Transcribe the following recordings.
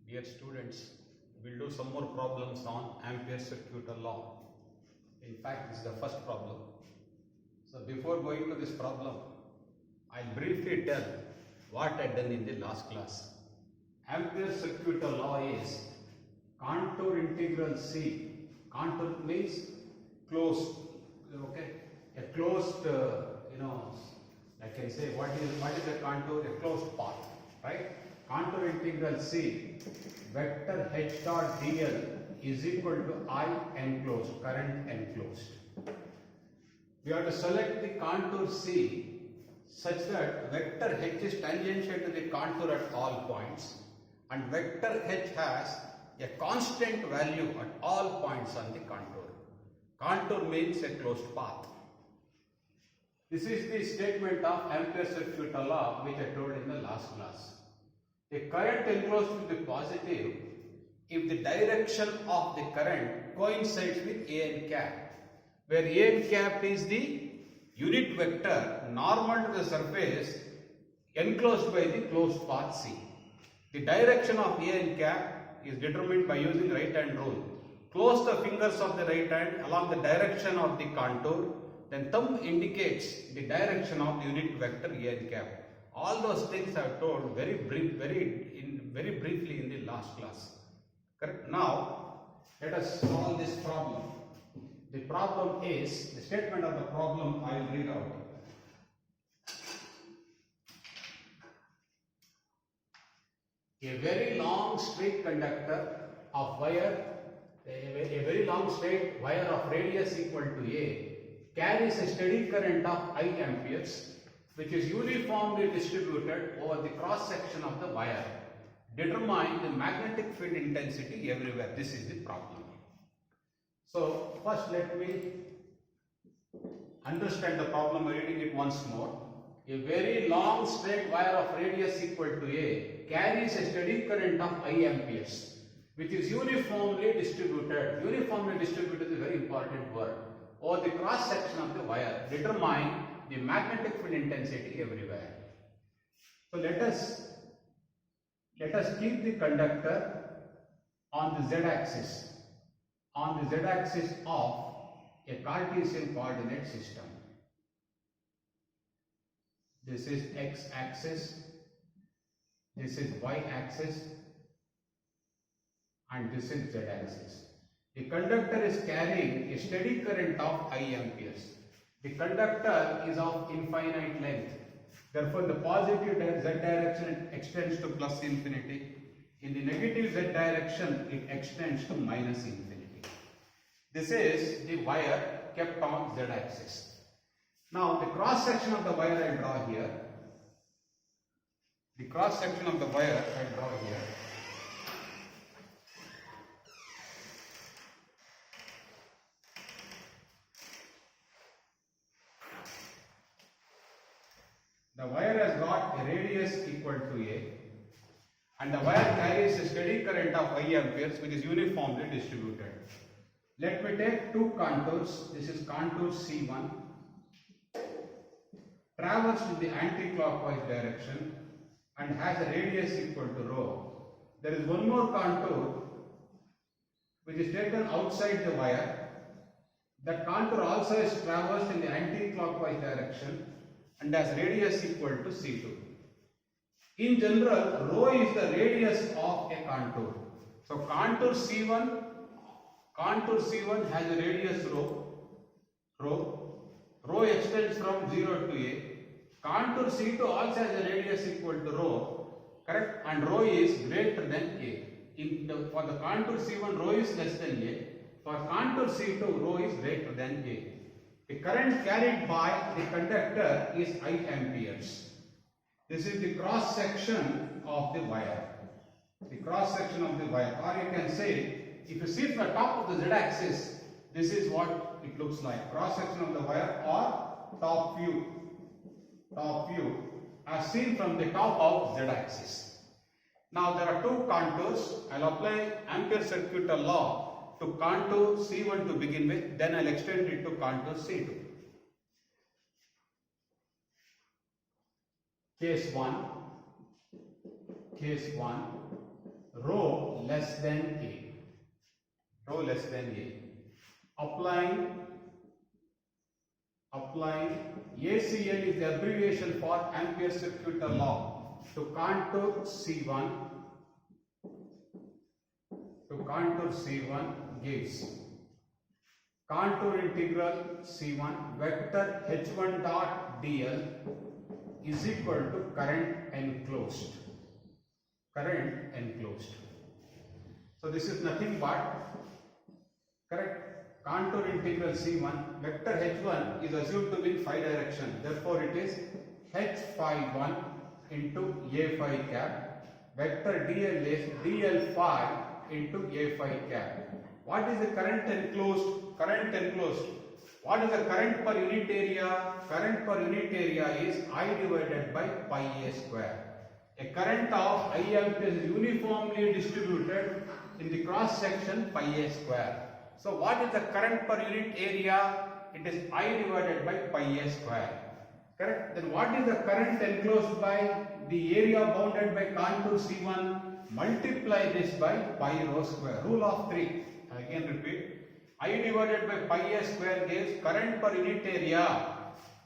Dear students, we'll do some more problems on Ampere Circuit Law. In fact, this is the first problem. So before going to this problem, I'll briefly tell what I done in the last class. Ampere Circuit Law is contour integral C. Contour means closed, okay? A closed, I can say what is a contour? A closed path, right? Contour integral C, vector H dot dl is equal to I enclosed, current enclosed. We have to select the contour C such that vector H is tangential to the contour at all points and vector H has a constant value at all points on the contour. Contour means a closed path. This is the statement of Ampere Circuit Law which I told in the last class. The current enclosed will be positive if the direction of the current coincides with A n cap, where A n cap is the unit vector normal to the surface enclosed by the closed path C. The direction of A n cap is determined by using right hand rule. Close the fingers of the right hand along the direction of the contour, then thumb indicates the direction of the unit vector A n cap. All those things I have told very briefly in the last class. Correct? Now, let us solve this problem. The problem is, the statement of the problem I will read out. A very long straight conductor of wire, a very long straight wire of radius equal to A carries a steady current of I amperes, which is uniformly distributed over the cross section of the wire. Determine the magnetic field intensity everywhere. This is the problem. So first let me understand the problem by reading it once more. A very long straight wire of radius equal to A carries a steady current of I amperes, which is uniformly distributed. Uniformly distributed is a very important word. Over the cross section of the wire. Determine the magnetic field intensity everywhere. So let us keep the conductor on the z-axis, of a Cartesian coordinate system. This is x-axis, this is y-axis, and this is z-axis. The conductor is carrying a steady current of I amperes. The conductor is of infinite length. Therefore, the positive z direction extends to plus infinity. In the negative z direction, it extends to minus infinity. This is the wire kept on z axis. Now, the cross section of the wire I draw here. The cross section of the wire I draw here. The wire has got a radius equal to A and the wire carries a steady current of I amperes which is uniformly distributed. Let me take two contours. This is contour C1 traversed in the anti-clockwise direction and has a radius equal to rho. There is one more contour which is taken outside the wire. That contour also is traversed in the anti-clockwise direction and has radius equal to C2. In general, rho is the radius of a contour. So contour C1 has a radius rho extends from 0 to A. Contour C2 also has a radius equal to rho, correct? And rho is greater than A. For the contour C1, rho is less than A. For contour C2, rho is greater than A. The current carried by the conductor is I amperes. This is the cross section of the wire. The cross section of the wire. Or you can say, if you see from the top of the z-axis, this is what it looks like. Cross section of the wire or top view. Top view as seen from the top of z-axis. Now there are two contours. I'll apply Ampere Circuit Law to contour C1 to begin with, then I'll extend it to contour C2. Case 1, rho less than A. Rho less than A. Applying ACL is the abbreviation for Ampere Circuit Law to contour C1. Gives contour integral C1 vector H1 dot dl is equal to current enclosed. So this is nothing but contour integral C1 vector H1 is assumed to be in phi direction. Therefore, it is H phi 1 into A phi cap. Vector dl is dl phi into A phi cap. What is the current enclosed? What is the current per unit area? Current per unit area is I divided by pi A square. A current of I amperes is uniformly distributed in the cross section pi A square. So what is the current per unit area? It is I divided by pi A square. Correct? Then what is the current enclosed by the area bounded by contour C1? Multiply this by pi rho square. Rule of 3. Again repeat. I divided by pi A square gives current per unit area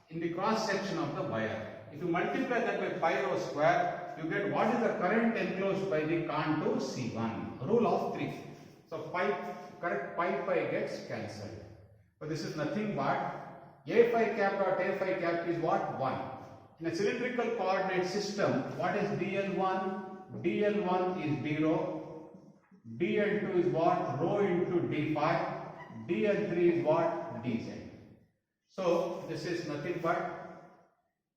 in the cross section of the wire. If you multiply that by pi rho square, you get what is the current enclosed by the contour C1. Rule of 3. So pi gets cancelled. So this is nothing but A phi cap dot A phi cap is what? 1. In a cylindrical coordinate system, what is dl1? dl1 is d rho, dl2 is what? Rho into d phi, dl3 is what? dz. So this is nothing but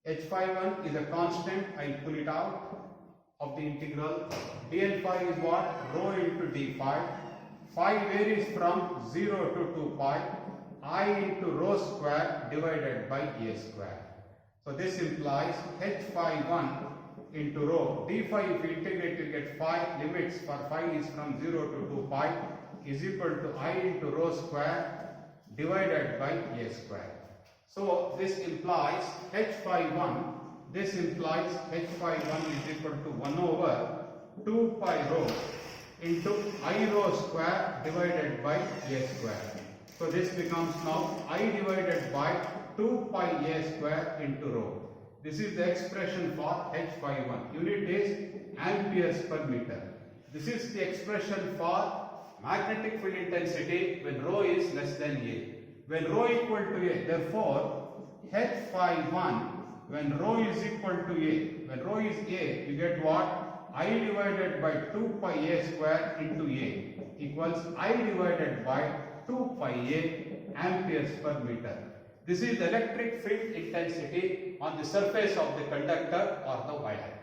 h phi 1 is a constant. I will pull it out of the integral. dl phi is what? Rho into d phi. Phi varies from 0 to 2 pi. I into rho square divided by a square. So this implies h phi 1 into rho d phi, if you integrate you get phi, limits for phi is from 0 to 2 pi is equal to I into rho square divided by a square. So this implies h phi 1, this implies h phi 1 is equal to 1 over 2 pi rho into I rho square divided by a square. So this becomes now I divided by 2 pi a square into rho. This is the expression for h phi 1. Unit is amperes per meter. This is the expression for magnetic field intensity when rho is less than A. When rho equal to A, therefore h phi 1 when rho is equal to A, when rho is A, you get what? I divided by 2 pi A square into A equals I divided by 2 pi A amperes per meter. This is the electric field intensity on the surface of the conductor or the wire.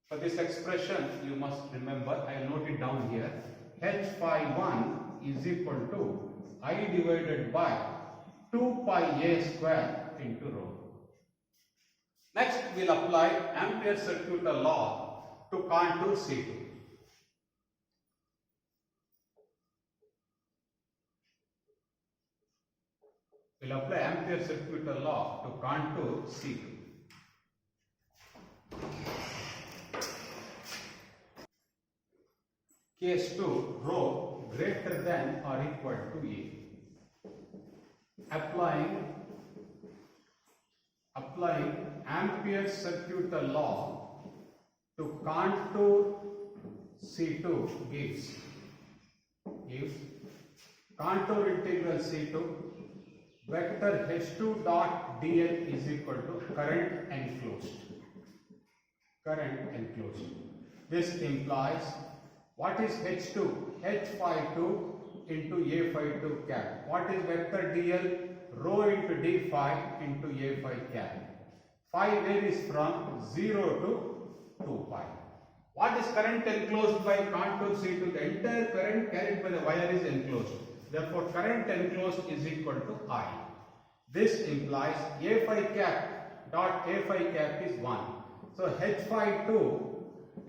For this expression, you must remember, I will note it down here. H phi 1 is equal to I divided by 2 pi A square into rho. Next, we will apply Ampere Circuit Law to contour C2. We will apply Ampere Circuit Law to contour C2. Case 2, rho greater than or equal to A. Applying Ampere Circuit Law to contour C2 gives contour integral C2 vector H2 dot dl is equal to current enclosed. This implies what is H2? H phi 2 into A phi 2 cap. What is vector dl? Rho into d phi into A phi cap. Phi varies from 0 to 2 pi. What is current enclosed by contour C2? The entire current carried by the wire is enclosed. Therefore, current enclosed is equal to I. This implies A phi cap dot A phi cap is 1. So, H phi 2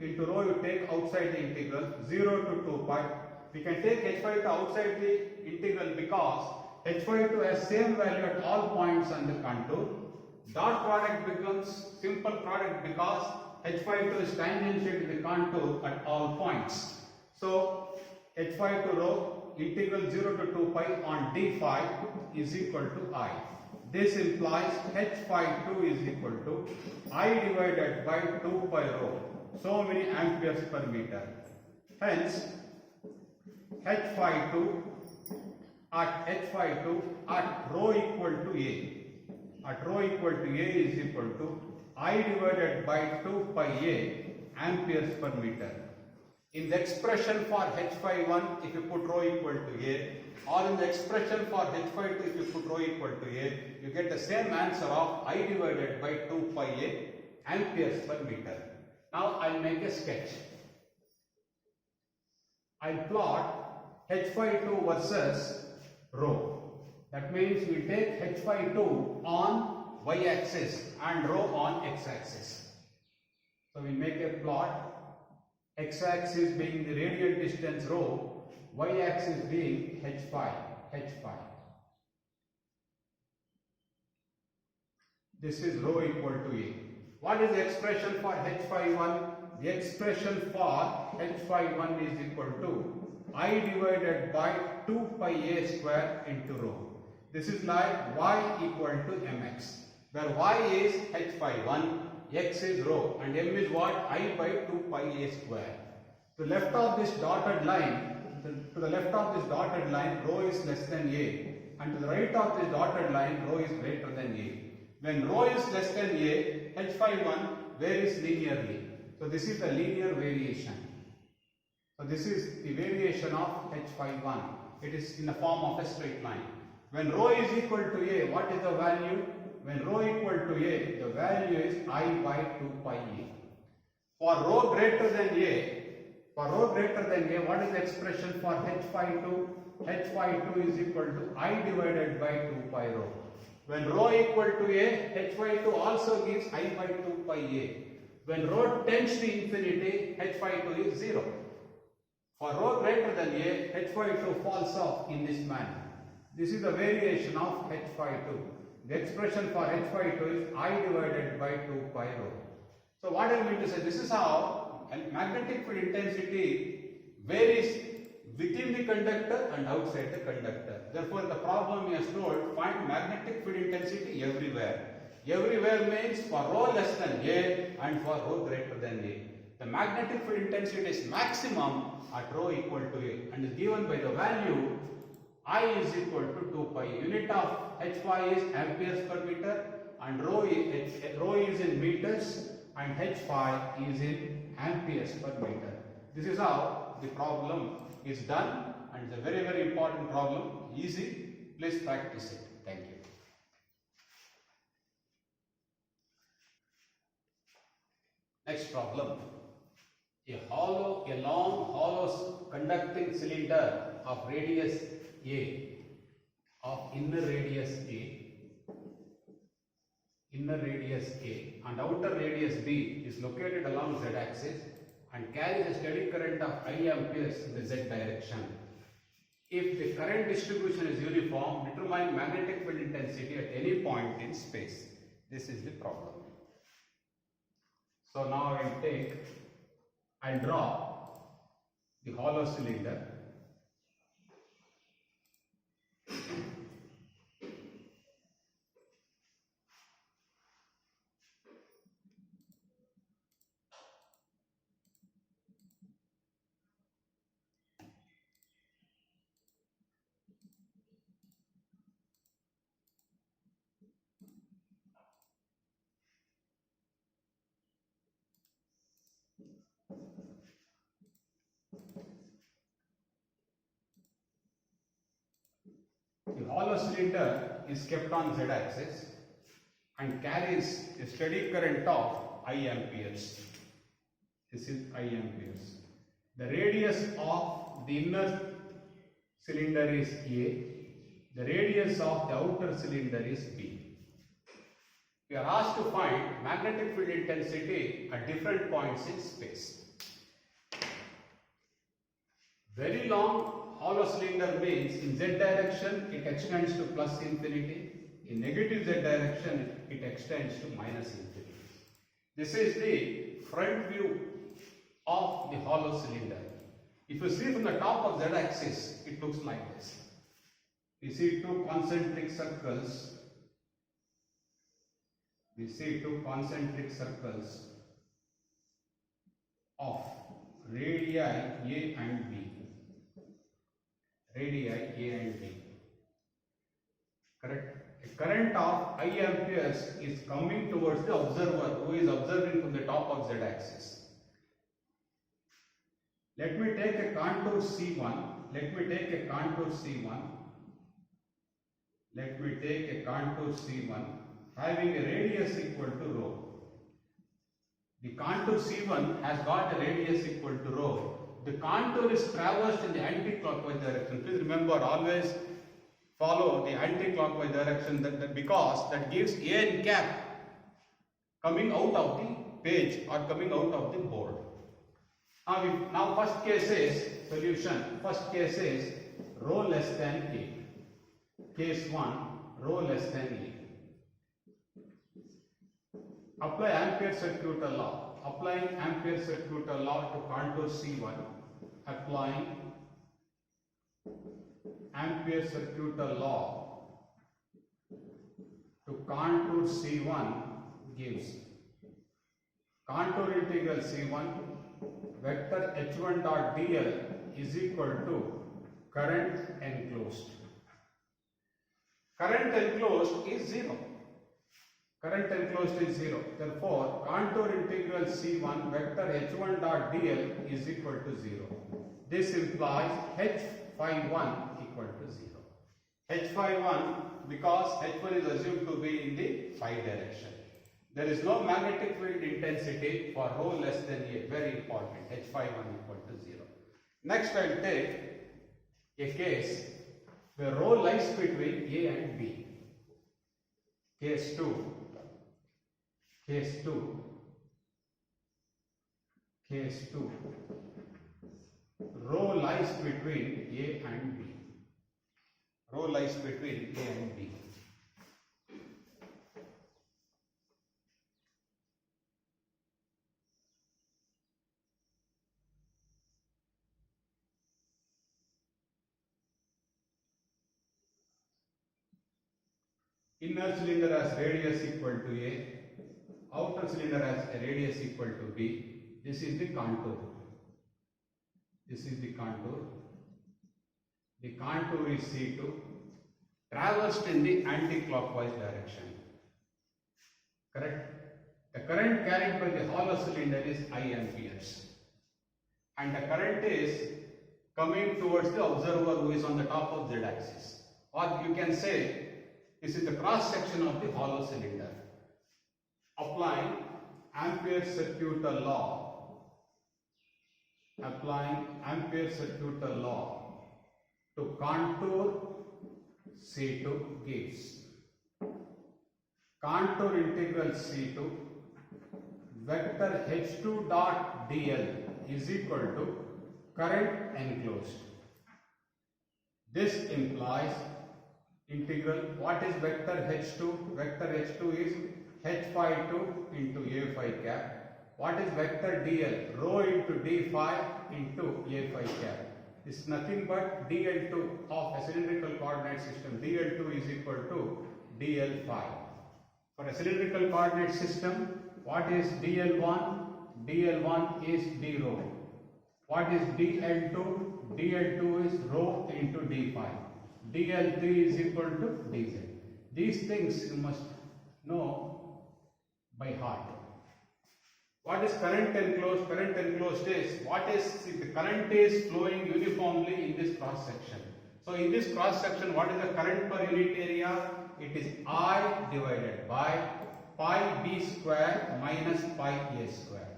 into rho you take outside the integral 0 to 2 pi. We can take H phi 2 outside the integral because H phi 2 has same value at all points on the contour. Dot product becomes simple product because H52 is tangential to the contour at all points. So H52 rho integral 0 to 2 pi on d phi is equal to I. This implies H52 is equal to I divided by 2 pi rho. So many amperes per meter. Hence, H52 at rho equal to A. At rho equal to A is equal to I divided by 2 pi A amperes per meter. In the expression for H51, if you put rho equal to A, or in the expression for H52, if you put rho equal to A, you get the same answer of I divided by 2 pi A amperes per meter. Now I'll make a sketch. I'll plot H52 versus rho. That means we take H52 on y-axis and rho on x-axis. So we make a plot. X-axis being the radial distance rho, y-axis being h5. This is rho equal to A. What is the expression for H51? The expression for H51 is equal to I divided by 2 pi A square into rho. This is like y equal to mx, where y is H51, x is rho, and m is what? I by 2 pi A square. To the left of this dotted line, rho is less than A, and to the right of this dotted line, rho is greater than A. When rho is less than A, H51 varies linearly. So this is the linear variation. So this is the variation of H51. It is in the form of a straight line. When rho is equal to A, what is the value? When rho equal to A, the value is I by 2 pi A. For rho greater than A, what is the expression for H52? H52 is equal to I divided by 2 pi rho. When rho equal to A, H52 also gives I by 2 pi A. When rho tends to infinity, H52 is 0. For rho greater than A, H52 falls off in this manner. This is the variation of H52. The expression for H52 is I divided by 2 pi rho. So what I mean to say, this is how magnetic field intensity varies within the conductor and outside the conductor. Therefore, the problem is told, find magnetic field intensity everywhere. Everywhere means for rho less than A and for rho greater than A. The magnetic field intensity is maximum at rho equal to A and is given by the value I is equal to 2 pi. Unit of Hy is amperes per meter and rho is in meters and H5 is in amperes per meter. This is how the problem is done, and it's a very, very important problem. Easy. Please practice it. Thank you. Next problem. A long hollow conducting cylinder of radius A, of inner radius A and outer radius B is located along Z axis and carries a steady current of I amperes in the Z direction. If the current distribution is uniform, determine magnetic field intensity at any point in space. This is the problem. So now I'll draw the hollow cylinder. The hollow cylinder is kept on Z axis and carries a steady current of I amperes. This is I amperes. The radius of the inner cylinder is A. The radius of the outer cylinder is B. We are asked to find magnetic field intensity at different points in space. Very long hollow cylinder means in Z direction it extends to plus infinity, in negative Z direction it extends to minus infinity. This is the front view of the hollow cylinder. If you see from the top of z-axis, it looks like this. We see two concentric circles. We see two concentric circles of radii A and B. Radii A and B. Correct? A current of I amperes is coming towards the observer who is observing from the top of z-axis. Let me take a contour C1. Let me take a contour C1. Let me take a contour C1 having a radius equal to rho. The contour C1 has got a radius equal to rho. The contour is traversed in the anti-clockwise direction. Please remember, always follow the anti-clockwise direction because that gives A cap coming out of the page or coming out of the board. Now first case is solution. First case is rho less than A. Case 1, rho less than A. Apply Ampere Circuit Law. Applying Ampere Circuit Law to contour C1. Applying Ampere Circuit Law to contour C1 gives contour integral C1 vector h1 dot dl is equal to current enclosed. Current enclosed is 0. Current enclosed is 0. Therefore, contour integral C1 vector h1 dot dl is equal to 0. This implies h phi 1 equal to 0. H phi 1 because h1 is assumed to be in the phi direction. There is no magnetic field intensity for rho less than A. Very important. H phi 1 equal to 0. Next I will take a case where rho lies between A and B. Case 2. Case 2. Case 2. Rho lies between A and B. Rho lies between A and B. Inner cylinder has radius equal to A, outer cylinder has a radius equal to B. This is the contour. This is the contour. The contour is C2, traversed in the anti-clockwise direction. Correct? The current carried by the hollow cylinder is I amperes. And the current is coming towards the observer who is on the top of z-axis. Or you can say, this is the cross section of the hollow cylinder. Applying Ampere Circuit Law. Applying Ampere Circuit Law to contour C2 gives contour integral C2 vector H2 dot dl is equal to current enclosed. This implies integral, what is vector H2? Vector H2 is H phi 2 into A phi cap. What is vector dl? Rho into d phi into A phi cap. This is nothing but dl2 of a cylindrical coordinate system. dl2 is equal to dl phi. For a cylindrical coordinate system, what is dl1? dl1 is d rho. What is dl2? dl2 is rho into d phi. dl3 is equal to dz. These things you must know by heart. What is current enclosed? Current enclosed is what is the current is flowing uniformly in this cross section. So in this cross section, what is the current per unit area? It is I divided by pi b square minus pi a square.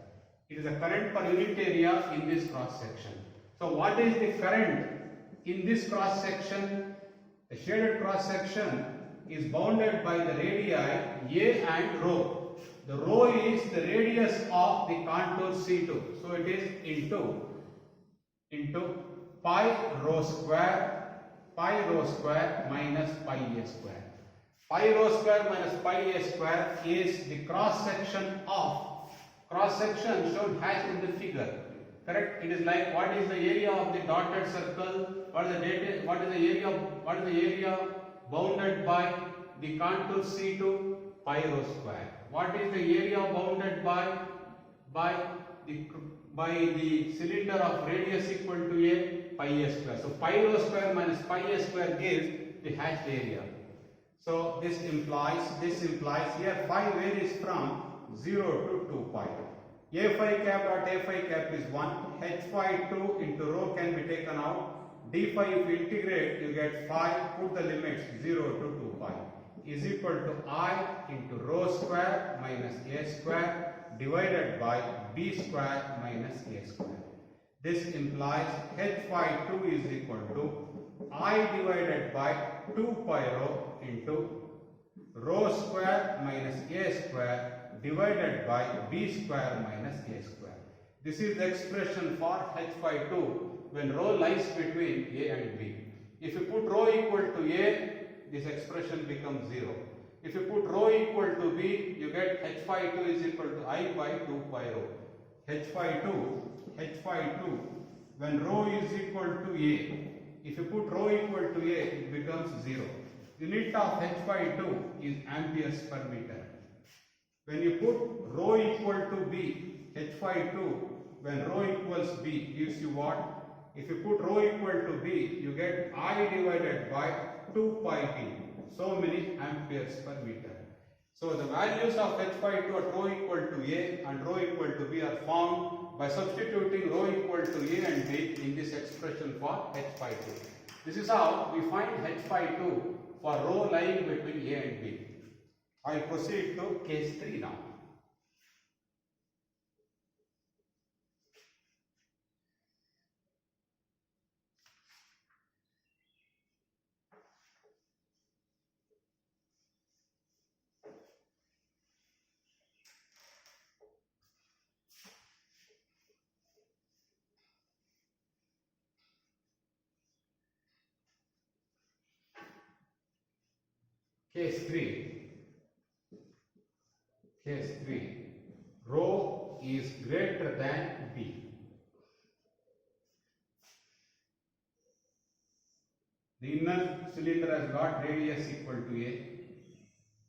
It is the current per unit area in this cross section. So what is the current in this cross section? The shaded cross section is bounded by the radii A and rho. The rho is the radius of the contour C2. So it is into pi rho square minus pi a square. Pi rho square minus pi a square is the cross section of cross section shown hashed in the figure. Correct? It is like what is the area of the dotted circle? What is the area bounded by the contour C2? Pi rho square. What is the area bounded by the cylinder of radius equal to a? Pi a square. So pi rho square minus pi a square gives the hashed area. So this implies here phi varies from 0 to 2 pi. A phi cap dot a phi cap is 1. H phi 2 into rho can be taken out. D phi if you integrate you get phi, put the limits 0 to 2 pi is equal to I into rho square minus a square divided by b square minus a square. This implies H phi 2 is equal to I divided by 2 pi rho into rho square minus a square divided by b square minus a square. This is the expression for H phi 2 when rho lies between a and b. If you put rho equal to a, this expression becomes 0. If you put rho equal to b, you get H phi 2 is equal to I by 2 pi rho. H phi 2 when rho is equal to a, if you put rho equal to a, it becomes 0. Unit of H phi 2 is amperes per meter. When you put rho equal to b, H phi 2 when rho equals b gives you what? If you put rho equal to b, you get I divided by 2 pi b, so many amperes per meter. So the values of H phi 2 at rho equal to a and rho equal to b are found by substituting rho equal to a and b in this expression for H phi 2. This is how we find H phi 2 for rho lying between a and b. I proceed to case 3 now. Case 3. Rho is greater than b. The inner cylinder has got radius equal to a.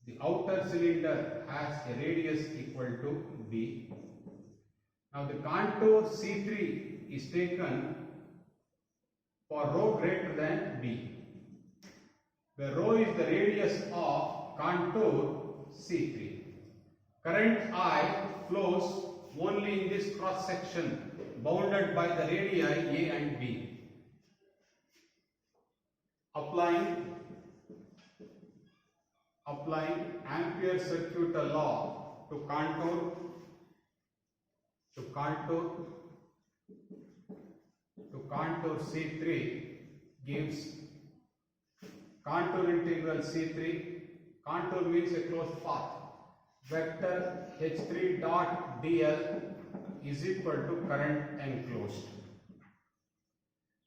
The outer cylinder has a radius equal to b. Now the contour C3 is taken for rho greater than b, where rho is the radius of contour C3. Current I flows only in this cross section bounded by the radii A and B. Applying Ampere Circuit Law to contour C3 gives contour integral C3. Contour means a closed path. Vector H3 dot dl is equal to current enclosed.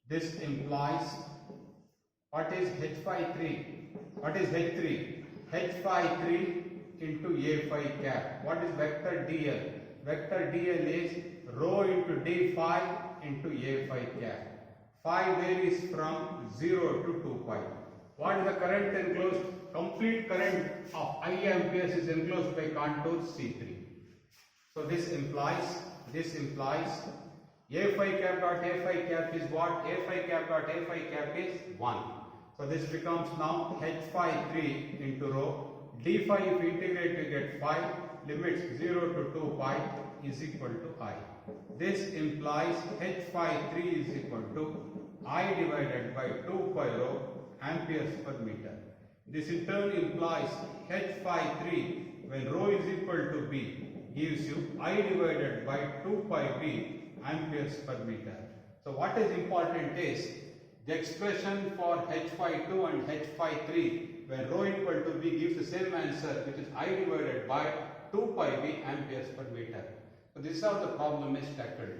This implies what is H phi 3? What is H3? H phi 3 into A phi cap. What is vector dl? Vector dl is rho into d phi into A phi cap. Phi varies from 0 to 2 pi. What is the current enclosed? Complete current of I amperes is enclosed by contour C3. So this implies A phi cap dot A phi cap is what? A phi cap dot A phi cap is 1. So this becomes now H phi 3 into rho. D phi if you integrate you get phi, limits 0 to 2 pi is equal to I. This implies H phi 3 is equal to I divided by 2 pi rho amperes per meter. This in turn implies H phi 3 when rho is equal to b gives you I divided by 2 pi b amperes per meter. So what is important is the expression for H phi 2 and H phi 3 when rho equal to b gives the same answer, which is I divided by 2 pi b amperes per meter. So this is how the problem is tackled.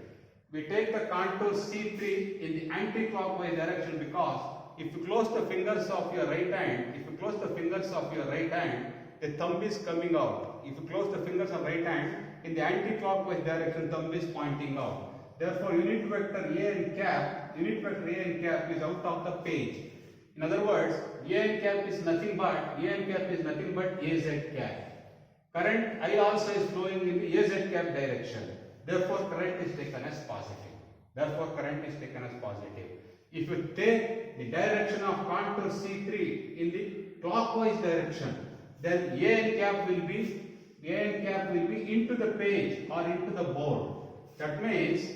We take the contour C3 in the anti-clockwise direction because if you close the fingers of your right hand, the thumb is coming out. If you close the fingers of right hand, in the anti-clockwise direction thumb is pointing out. Therefore, unit vector A n cap is out of the page. In other words, A n cap is nothing but AZ cap. Current I also is flowing in the AZ cap direction. Therefore, current is taken as positive. If you take the direction of contour C3 in the clockwise direction, then A n cap will be into the page or into the board. That means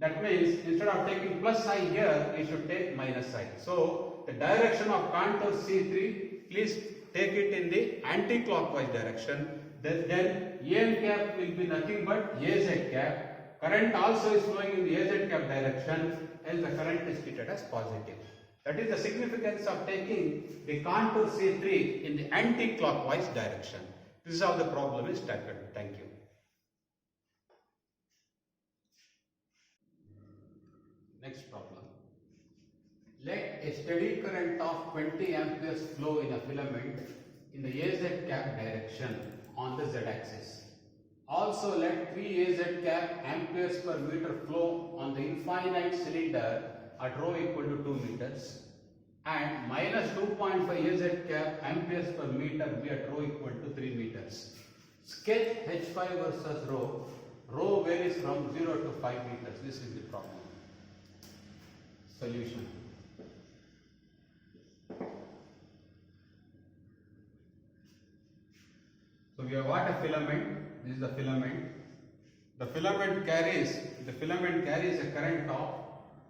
instead of taking plus I here, we should take minus I. So the direction of contour C3, please take it in the anti-clockwise direction. Then A n cap will be nothing but AZ cap. Current also is flowing in the AZ cap direction, and the current is treated as positive. That is the significance of taking the contour C3 in the anti-clockwise direction. This is how the problem is tackled. Thank you. Next problem. Let a steady current of 20 amperes flow in a filament in the AZ cap direction on the z-axis. Also, let 3 AZ cap amperes per meter flow on the infinite cylinder at rho equal to 2 meters and minus 2.5 AZ cap amperes per meter be at rho equal to 3 meters. Sketch H5 versus rho. Rho varies from 0 to 5 meters. This is the problem. Solution. So we have got a filament. This is the filament. The filament carries a current of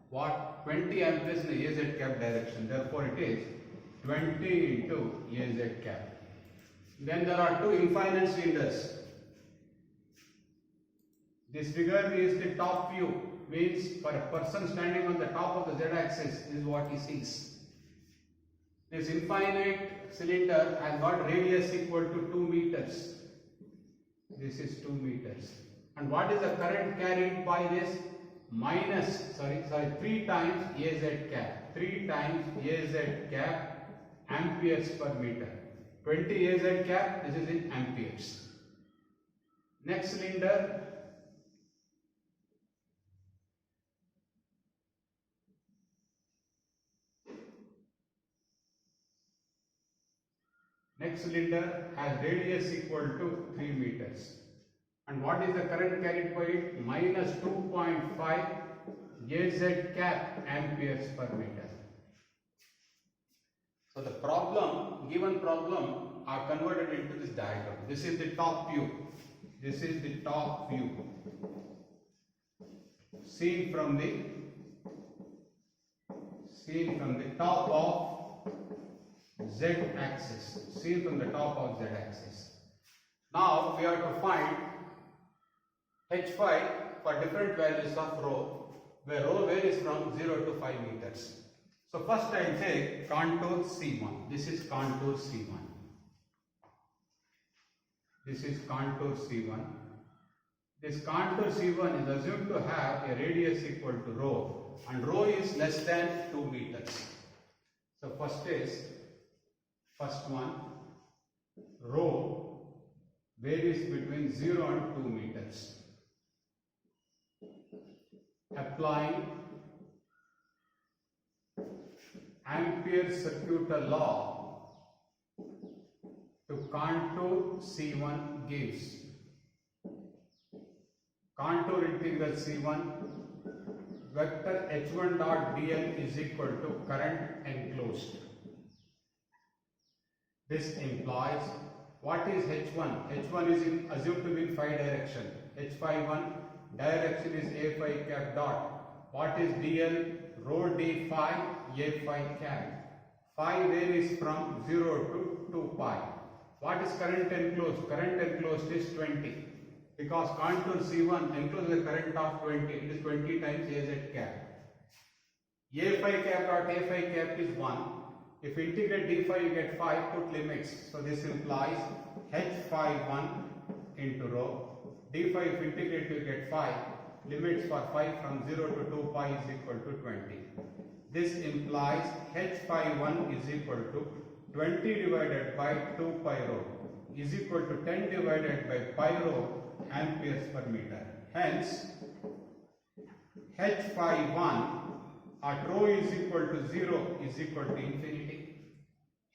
what? 20 amperes in the AZ cap direction. Therefore, it is 20 into AZ cap. Then there are two infinite cylinders. This figure is the top view. Means for a person standing on the top of the z-axis, this is what he sees. This infinite cylinder has got radius equal to 2 meters. This is 2 meters. And what is the current carried by this? 3 times AZ cap. 3 times AZ cap amperes per meter. 20 AZ cap, this is in amperes. Next cylinder. Next cylinder has radius equal to 3 meters. And what is the current carried by it? Minus 2.5 AZ cap amperes per meter. So the given problem are converted into this diagram. This is the top view. Seen from the top of z-axis. Now we have to find H5 for different values of rho, where rho varies from 0 to 5 meters. So first I will take contour C1. This is contour C1. This contour C1 is assumed to have a radius equal to rho, and rho is less than 2 meters. So first one, rho varies between 0 and 2 meters. Applying Ampere Circuit Law to contour C1 gives contour integral C1 vector H1 dot dl is equal to current enclosed. This implies what is H1? H1 is assumed to be in phi direction. H1 direction is A phi cap dot. What is dl? Rho d phi A phi cap. Phi varies from 0 to 2 pi. What is current enclosed? Current enclosed is 20. Because contour C1 encloses a current of 20. It is 20 times AZ cap. A phi cap dot A phi cap is 1. If you integrate d phi, you get 5, put limits. So this implies H phi 1 into rho. D phi, if you integrate, you get 5. Limits for phi from 0 to 2 pi is equal to 20. This implies H phi 1 is equal to 20 divided by 2 pi rho is equal to 10 divided by pi rho amperes per meter. Hence, H phi 1 at rho is equal to 0 is equal to infinity.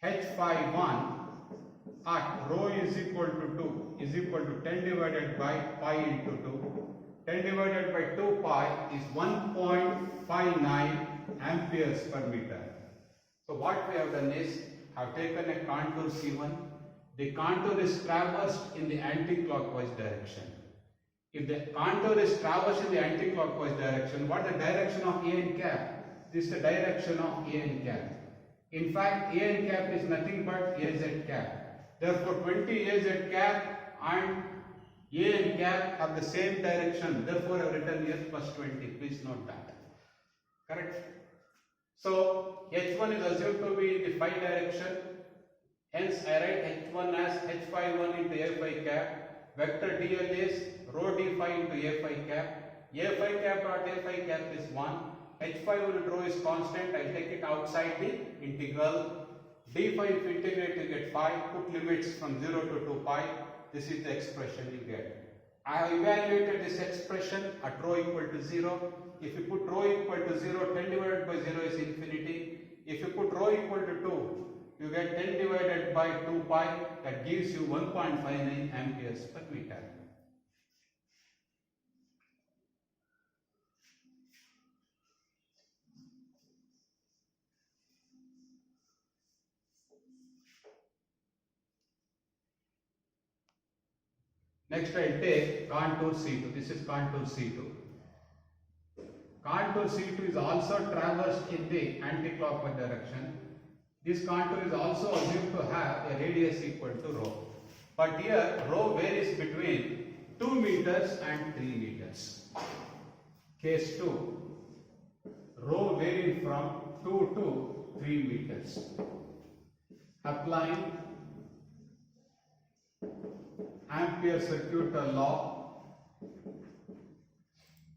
H phi 1 at rho is equal to 2 is equal to 10 divided by pi into 2. 10 divided by 2 pi is 1.59 amperes per meter. So what we have done is, have taken a contour C1. The contour is traversed in the anti-clockwise direction. If the contour is traversed in the anti-clockwise direction, what is the direction of A n cap? This is the direction of A n cap. In fact, A n cap is nothing but AZ cap. Therefore, 20 AZ cap and A n cap have the same direction. Therefore, I have written here plus 20. Please note that. Correct? So, H1 is assumed to be in the phi direction. Hence, I write H1 as H phi 1 into A phi cap. Vector dl is rho d phi into A phi cap. A phi cap dot A phi cap is 1. H phi unit rho is constant. I take it outside the integral. D phi if you integrate you get phi. Put limits from 0 to 2 pi. This is the expression you get. I have evaluated this expression at rho equal to 0. If you put rho equal to 0, 10 divided by 0 is infinity. If you put rho equal to 2, you get 10 divided by 2 pi. That gives you 1.59 amperes per meter. Next I will take contour C2. This is contour C2. Contour C2 is also traversed in the anti-clockwise direction. This contour is also assumed to have a radius equal to rho. But here rho varies between 2 meters and 3 meters. Case 2. Rho varying from 2 to 3 meters. Applying Ampere Circuit Law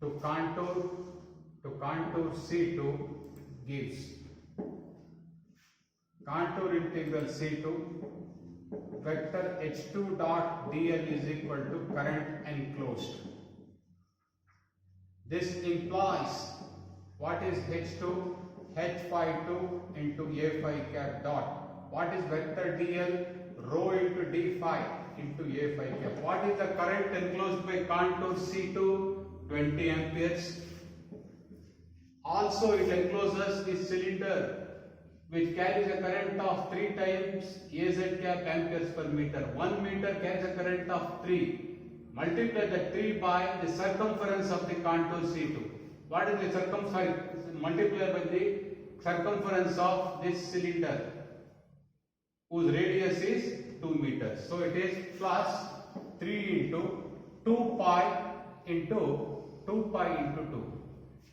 to contour C2 gives contour integral C2 vector H2 dot dl is equal to current enclosed. This implies what is H2? H phi 2 into A phi cap dot. What is vector dl? Rho into d phi into A phi cap. What is the current enclosed by contour C2? 20 amperes. Also it encloses this cylinder which carries a current of 3 times AZ cap amperes per meter. 1 meter carries a current of 3. Multiply the 3 by the circumference of the contour C2. What is the circumference? Multiply by the circumference of this cylinder whose radius is 2 meters. So it is plus 3 into 2 pi into 2 pi into 2.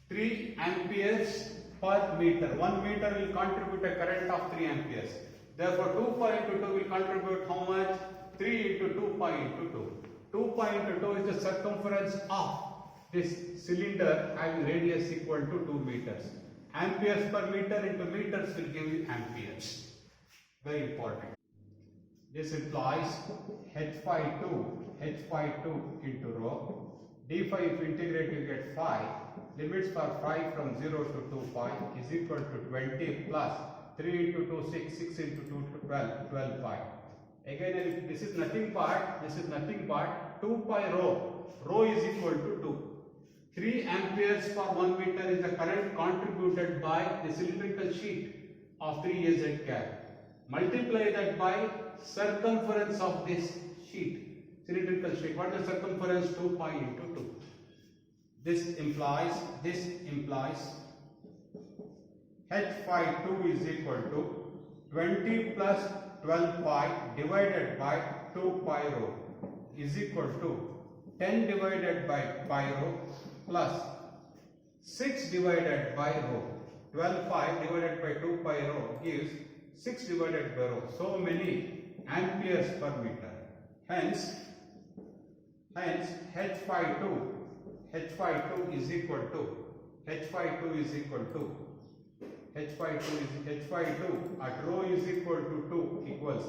3 amperes per meter. 1 meter will contribute a current of 3 amperes. Therefore, 2 pi into 2 will contribute how much? 3 into 2 pi into 2. 2 pi into 2 is the circumference of this cylinder having radius equal to 2 meters. Amperes per meter into meters will give you amperes. Very important. This implies H phi 2 into rho. D phi if you integrate you get phi. Limits for phi from 0 to 2 pi is equal to 20 plus 3 into 2 6, 6 into 2 12 pi. Again this is nothing but 2 pi rho. Rho is equal to 2. 3 amperes per 1 meter is the current contributed by the cylindrical sheet of 3 AZ cap. Multiply that by circumference of this sheet, cylindrical sheet. What is the circumference? 2 pi into 2. This implies H phi 2 is equal to 20 plus 12 pi divided by 2 pi rho is equal to 10 divided by pi rho plus 6 divided by rho. 12 pi divided by 2 pi rho gives 6 divided by rho. So many amperes per meter. Hence H phi 2 is equal to H phi 2 at rho is equal to 2 equals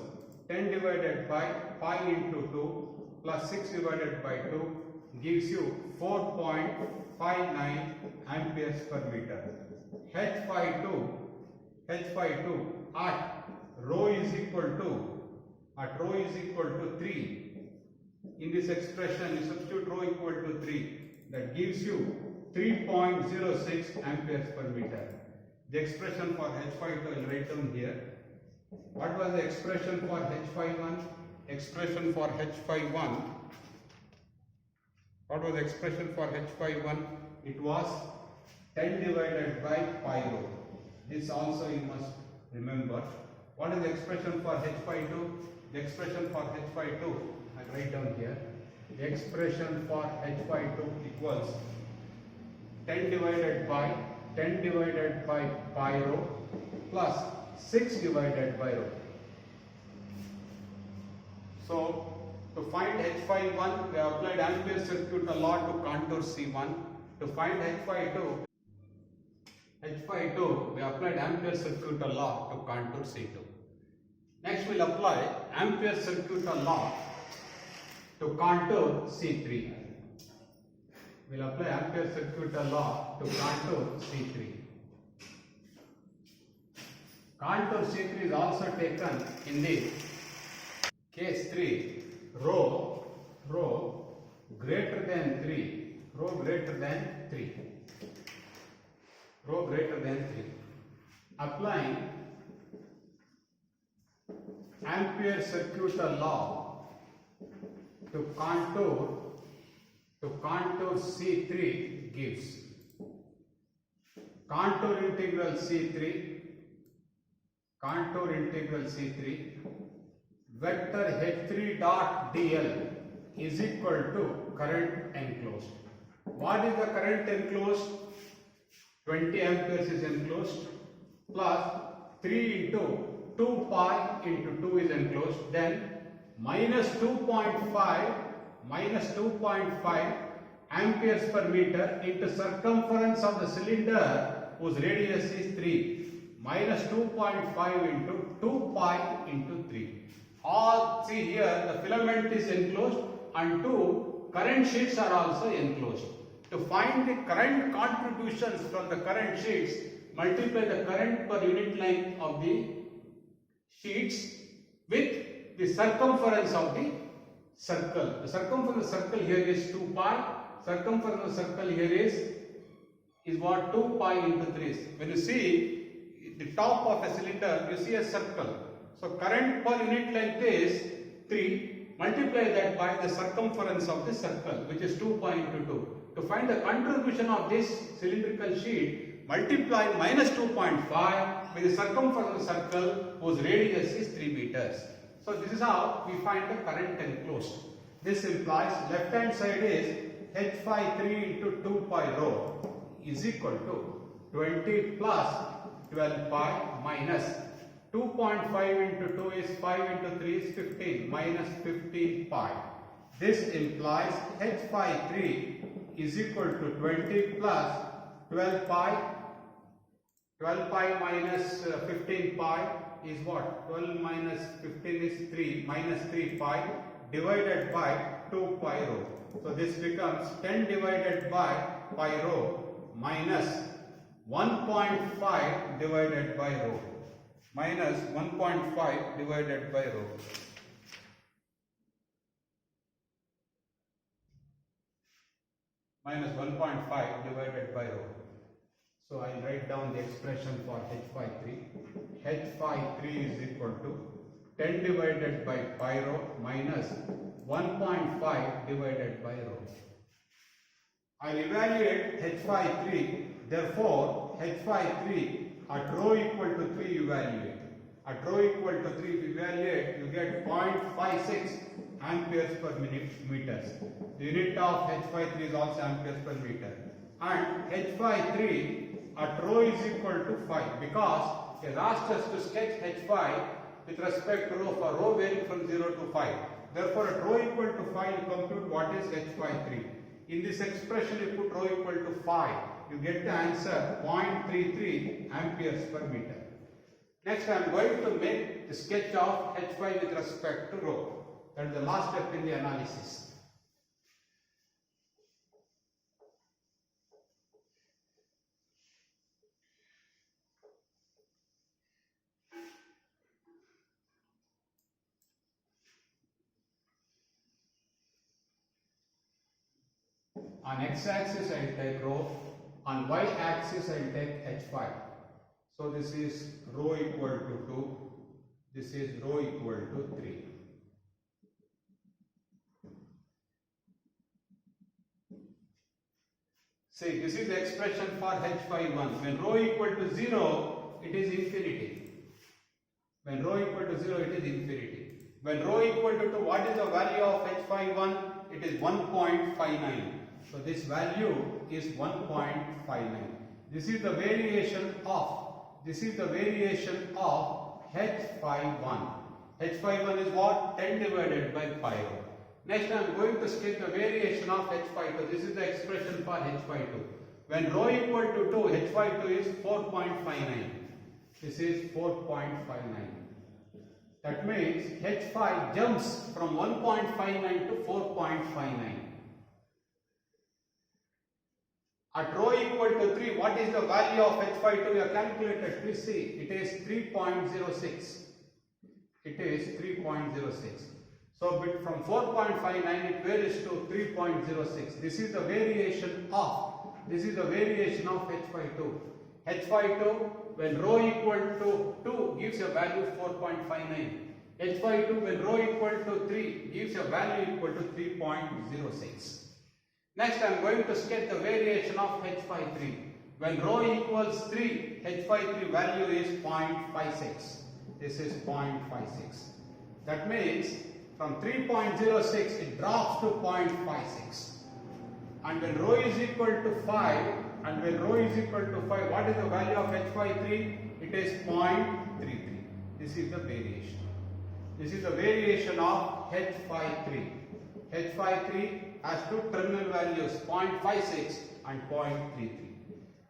10 divided by pi into 2 plus 6 divided by 2 gives you 4.59 amperes per meter. H52 at rho is equal to 3. In this expression, you substitute rho equal to 3. That gives you 3.06 amperes per meter. The expression for H52 I will write down here. What was the expression for H51? Expression for H51. What was the expression for H51? It was 10 divided by pi rho. This also you must remember. What is the expression for H52? The expression for H52, I will write down here. The expression for H52 equals 10 divided by pi rho plus 6 divided by rho. So to find H51, we have applied Ampere Circuit Law to contour C1. To find H52, we applied Ampere Circuit Law to contour C2. Next we will apply Ampere Circuit Law to contour C3. We will apply Ampere Circuit Law to contour C3. Contour C3 is also taken in the case 3, rho greater than 3. Rho greater than 3. Applying Ampere Circuit Law to contour C3 gives contour integral C3 vector H3 dot dl is equal to current enclosed. What is the current enclosed? 20 amperes is enclosed plus 3 into 2 pi into 2 is enclosed, then minus 2.5 amperes per meter into circumference of the cylinder whose radius is 3 minus 2.5 into 2 pi into 3. All see here the filament is enclosed and 2 current sheets are also enclosed. To find the current contributions from the current sheets, multiply the current per unit length of the sheets with the circumference of the circle. The circumference of the circle here is 2 pi. Circumference of the circle here is what? 2 pi into 3. When you see the top of a cylinder, you see a circle. So current per unit length is 3. Multiply that by the circumference of the circle, which is 2 pi into 2. To find the contribution of this cylindrical sheet, multiply minus 2.5 with the circumference of the circle whose radius is 3 meters. So this is how we find the current enclosed. This implies left hand side is H53 into 2 pi rho is equal to 20 plus 12 pi minus 2.5 into 2 is 5 into 3 is 15 minus 15 pi. This implies H53 is equal to 20 plus 12 pi. 12 pi minus 15 pi is what? 12 minus 15 is 3 minus 3 pi divided by 2 pi rho. So this becomes 10 divided by pi rho minus 1.5 divided by rho. Minus 1.5 divided by rho. Minus 1.5 divided by rho. So I will write down the expression for H53. H53 is equal to 10 divided by pi rho minus 1.5 divided by rho. I will evaluate H53. Therefore, H53 at rho equal to 3 evaluate. At rho equal to 3 evaluate, you get 0.56 amperes per meters. The unit of H53 is also amperes per meter. And H53 at rho is equal to 5 because it has asked us to sketch H5 with respect to rho for rho varying from 0 to 5. Therefore, at rho equal to 5 you compute what is H53. In this expression you put rho equal to 5. You get the answer 0.33 amperes per meter. Next I am going to make the sketch of H5 with respect to rho. That is the last step in the analysis. On x-axis I will take rho, on y-axis I will take h5. So this is rho equal to 2, this is rho equal to 3. See, this is the expression for h5 When rho equal to 0, it is infinity. When rho equal to 0, it is infinity. When rho equal to 2, what is the value of h5 It is 1.59. So this value is 1.59. This is the variation of h51. h51 is what? 10 divided by 5. Next I am going to sketch the variation of h52. This is the expression for h52. When rho equal to 2, h52 is 4.59. This is 4.59. That means h5 jumps from 1.59 to 4.59. At rho equal to 3, what is the value of h52? We have calculated. Please see, it is 3.06. It is 3.06. So from 4.59 it varies to 3.06. This is the variation of h52. h52 when rho equal to 2 gives a value 4.59. h52 when rho equal to 3 gives a value equal to 3.06. Next I am going to sketch the variation of h53. When rho equals 3, h53 value is 0.56. This is 0.56. That means from 3.06 it drops to 0.56. And when rho is equal to 5, what is the value of h53? It is 0.33. This is the variation. This is the variation of h53. h53 has two terminal values 0.56 and 0.33.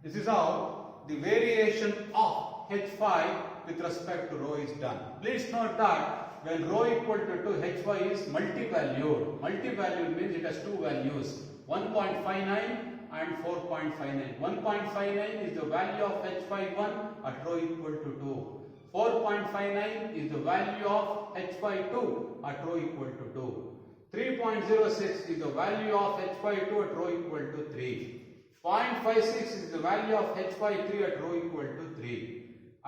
This is how the variation of h5 with respect to rho is done. Please note that when rho equal to 2, h5 is multi-valued. Multi-valued means it has two values 1.59 and 4.59. 1.59 is the value of h51 at rho equal to 2. 4.59 is the value of h52 at rho equal to 2. 3.06 is the value of h52 at rho equal to 3. 0.56 is the value of h53 at rho equal to 3.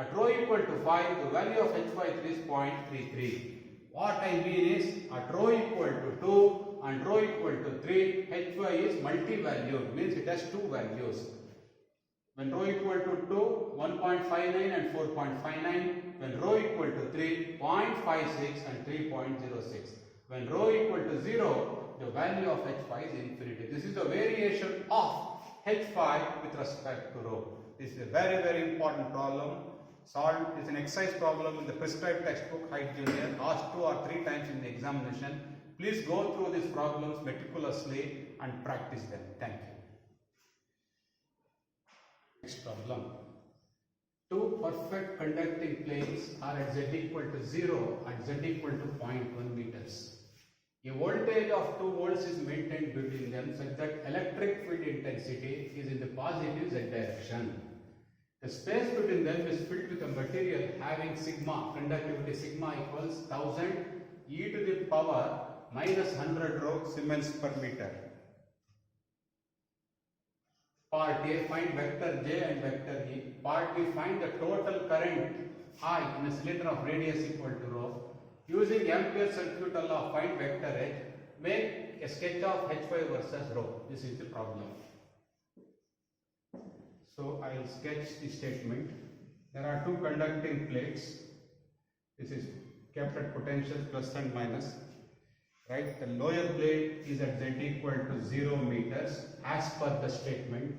At rho equal to 5, the value of h53 is 0.33. What I mean is, at rho equal to 2 and rho equal to 3, hy is multi-valued, means it has two values. When rho equal to 2, 1.59 and 4.59. When rho equal to 3, 0.56 and 3.06. When rho equal to 0, the value of hy is infinity. This is the variation of hy with respect to rho. This is a very, very important problem. Solved. It's an exercise problem in the prescribed textbook, Height Junior, asked 2 or 3 times in the examination. Please go through these problems meticulously and practice them. Thank you. Next problem. Two perfect conducting planes are at z equal to 0 and z equal to 0.1 meters. A voltage of 2 volts is maintained between them such that electric field intensity is in the positive z direction. The space between them is filled with a material having sigma, conductivity sigma equals 1000 e to the power minus 100 rho Siemens per meter. Part A, find vector J and vector E. Part B, find the total current I in a cylinder of radius equal to rho. Using Ampere Circuit Law, find vector H. Make a sketch of Hy versus rho. This is the problem. So I will sketch the statement. There are two conducting plates. This is kept at potentials plus and minus. Right? The lower plate is at z equal to 0 meters as per the statement.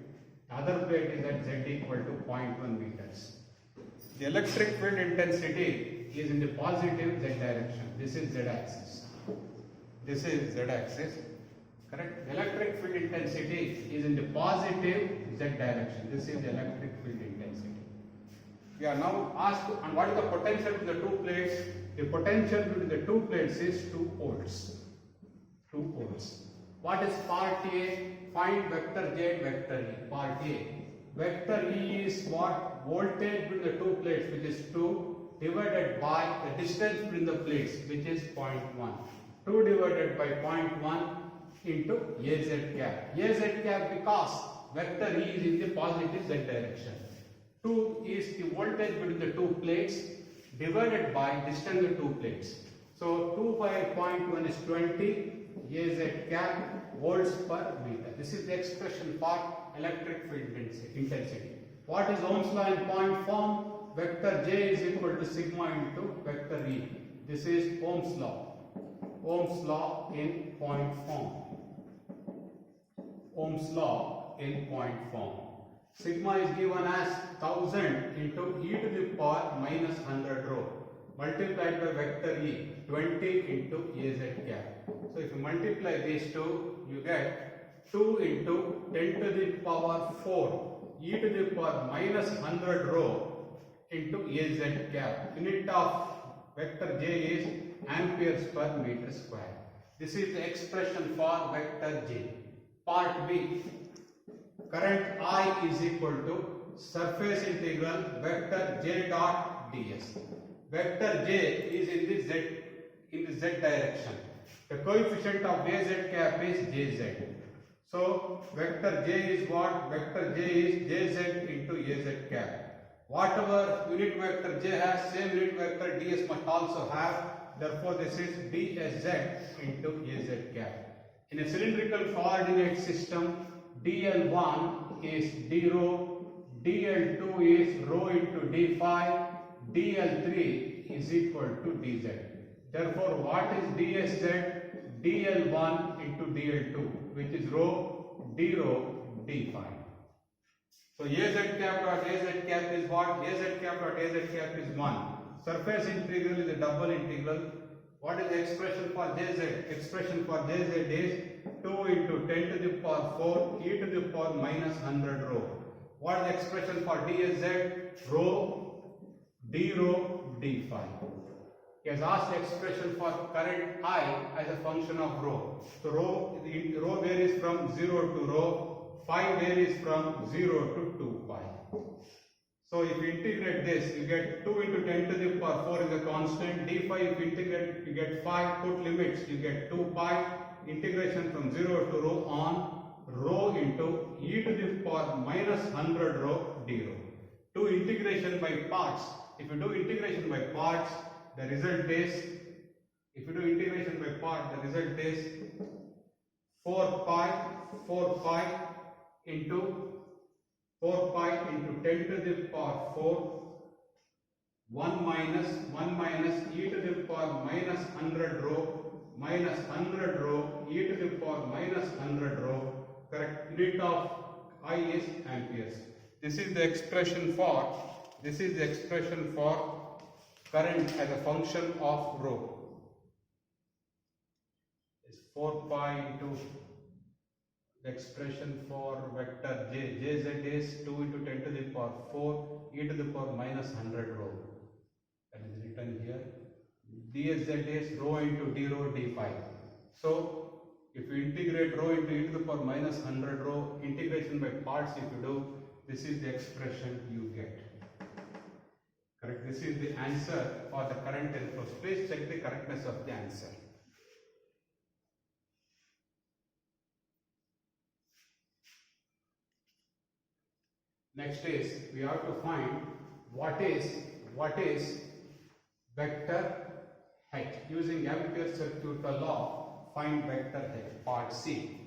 The other plate is at z equal to 0.1 meters. The electric field intensity is in the positive z direction. This is z axis. This is z axis. Correct? The electric field intensity is in the positive z direction. This is the electric field intensity. We are now asked, and what is the potential between the two plates? The potential between the two plates is 2 volts. 2 volts. What is part A? Find vector J and vector E. Part A. Vector E is what? Voltage between the two plates, which is 2, divided by the distance between the plates, which is 0.1. 2 divided by 0.1 into AZ cap. AZ cap because vector E is in the positive Z direction. 2 is the voltage between the two plates divided by distance between the two plates. So 2 by 0.1 is 20 AZ cap volts per meter. This is the expression for electric field intensity. What is Ohm's law in point form? Vector J is equal to sigma into vector E. This is Ohm's law. Ohm's law in point form. Ohm's law in point form. Sigma is given as 1000 into e to the power minus 100 rho multiplied by vector E, 20 into AZ cap. So if you multiply these two, you get 2 into 10 to the power 4 e to the power minus 100 rho into AZ cap. Unit of vector J is amperes per meter square. This is the expression for vector J. Part B. Current I is equal to surface integral vector J dot ds. Vector J is in the Z direction. The coefficient of AZ cap is Jz. So vector J is what? Vector J is Jz into AZ cap. Whatever unit vector J has, same unit vector ds must also have. Therefore, this is dsz into AZ cap. In a cylindrical coordinate system, dl1 is d rho, dl2 is rho into d phi, dl3 is equal to dz. Therefore, what is dsz? dl1 into dl2, which is rho d phi. So AZ cap dot AZ cap is what? AZ cap dot AZ cap is 1. Surface integral is a double integral. What is the expression for Jz? Expression for Jz is 2 into 10 to the power 4 e to the power minus 100 rho. What is the expression for dsz? Rho d phi. He has asked the expression for current I as a function of rho. So rho varies from 0 to rho, phi varies from 0 to 2 pi. So if you integrate this, you get 2 into 10 to the power 4 is a constant. D phi, if you integrate, you get 5. Put limits, you get 2 pi. Integration from 0 to rho on rho into e to the power minus 100 rho d rho. Do integration by parts. If you do integration by parts, the result is, 4 pi into 10 to the power 4 1 minus e to the power minus 100 rho minus 100 rho e to the power minus 100 rho. Correct. Unit of I is amperes. This is the expression for current as a function of rho. Is 4 pi into the expression for vector J. Jz is 2 into 10 to the power 4 e to the power minus 100 rho. That is written here. dsz is rho into d rho d phi. So if you integrate rho into e to the power minus 100 rho, integration by parts if you do, this is the expression you get. Correct. This is the answer for the current enclosed. Please check the correctness of the answer. Next is we have to find what is vector H. Using Ampere Circuit Law, find vector H. Part C.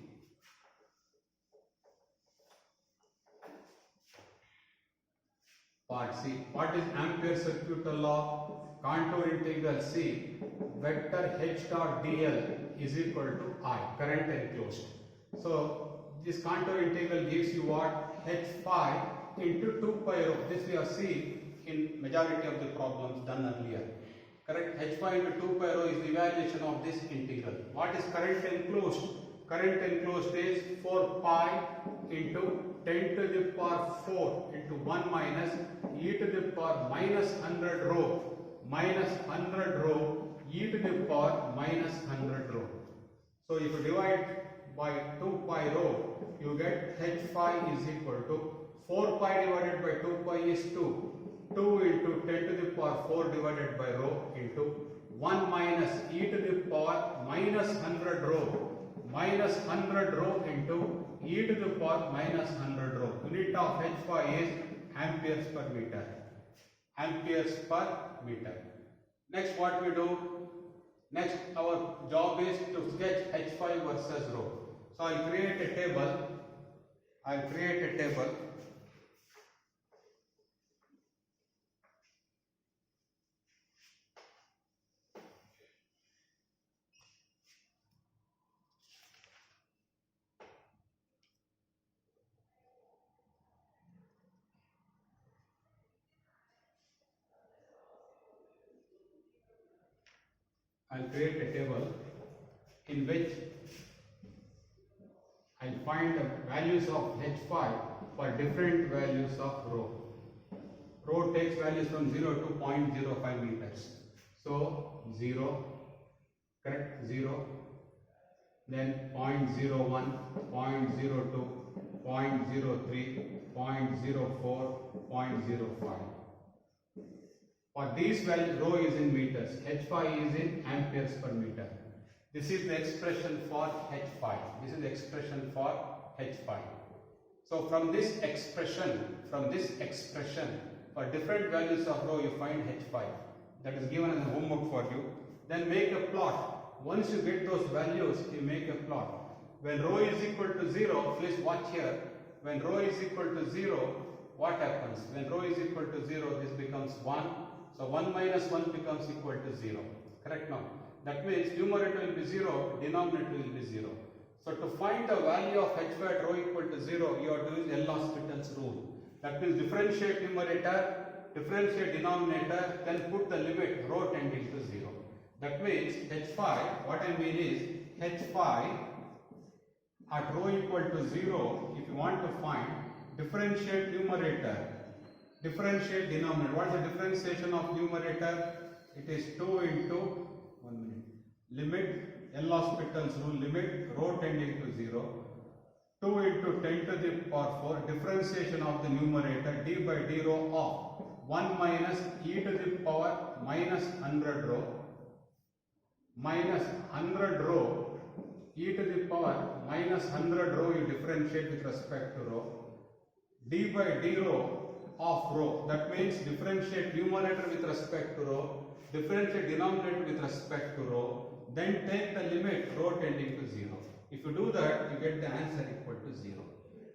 Part C. What is Ampere Circuit Law? Contour integral C. Vector H dot dl is equal to I. Current enclosed. So this contour integral gives you what? H phi into 2 pi rho. This we have seen in majority of the problems done earlier. Correct. H phi into 2 pi rho is the evaluation of this integral. What is current enclosed? Current enclosed is 4 pi into 10 to the power 4 into 1 minus e to the power minus 100 rho minus 100 rho e to the power minus 100 rho. So if you divide by 2 pi rho, you get h phi is equal to 4 pi divided by 2 pi is 2. 2 into 10 to the power 4 divided by rho into 1 minus e to the power minus 100 rho minus 100 rho into e to the power minus 100 rho. Unit of h phi is amperes per meter. Amperes per meter. Next what we do? Next our job is to sketch h phi versus rho. So I'll create a table. In which I'll find the values of h phi for different values of rho. Rho takes values from 0 to 0.05 meters. So 0, correct, 0, then 0.01, 0.02, 0.03, 0.04, 0.05. For these values, rho is in meters, h phi is in amperes per meter. This is the expression for h phi. So from this expression, for different values of rho, you find h phi. That is given as a homework for you. Then make a plot. Once you get those values, you make a plot. When rho is equal to 0, please watch here. When rho is equal to 0, what happens? When rho is equal to 0, this becomes 1. So 1 minus 1 becomes equal to 0. Correct now? That means numerator will be 0, denominator will be 0. So to find the value of h phi at rho equal to 0, you have to use L'Hospital's rule. That means differentiate numerator, differentiate denominator, then put the limit rho tending to 0. That means h phi, what I mean is h phi at rho equal to 0, if you want to find, differentiate numerator, differentiate denominator. What is the differentiation of numerator? It is 2 into limit L'Hospital's rule, limit rho tending to 0, 2 into 10 to the power 4, differentiation of the numerator d by d rho of 1 minus e to the power minus 100 rho minus 100 rho e to the power minus 100 rho you differentiate with respect to rho, d by d rho of rho. That means differentiate numerator with respect to rho, differentiate denominator with respect to rho, then take the limit rho tending to 0. If you do that, you get the answer equal to 0.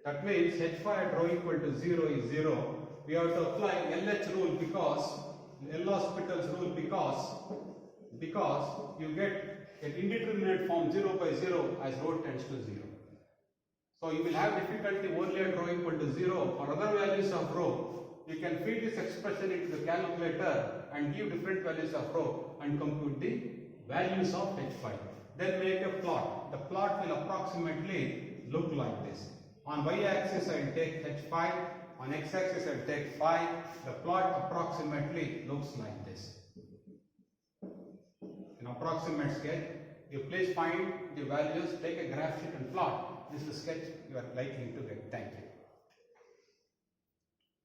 That means h phi at rho equal to 0 is 0. We have to apply LH rule L'Hospital's rule because you get an indeterminate form 0 by 0 as rho tends to 0. So you will have difficulty only at rho equal to 0. For other values of rho, you can feed this expression into the calculator and give different values of rho and compute the values of h phi. Then make a plot. The plot will approximately look like this. On y-axis I will take h phi, on x-axis I will take phi. The plot approximately looks like this. In approximate sketch, you please find the values, take a graph sheet and plot. This is the sketch you are likely to get. Thank you.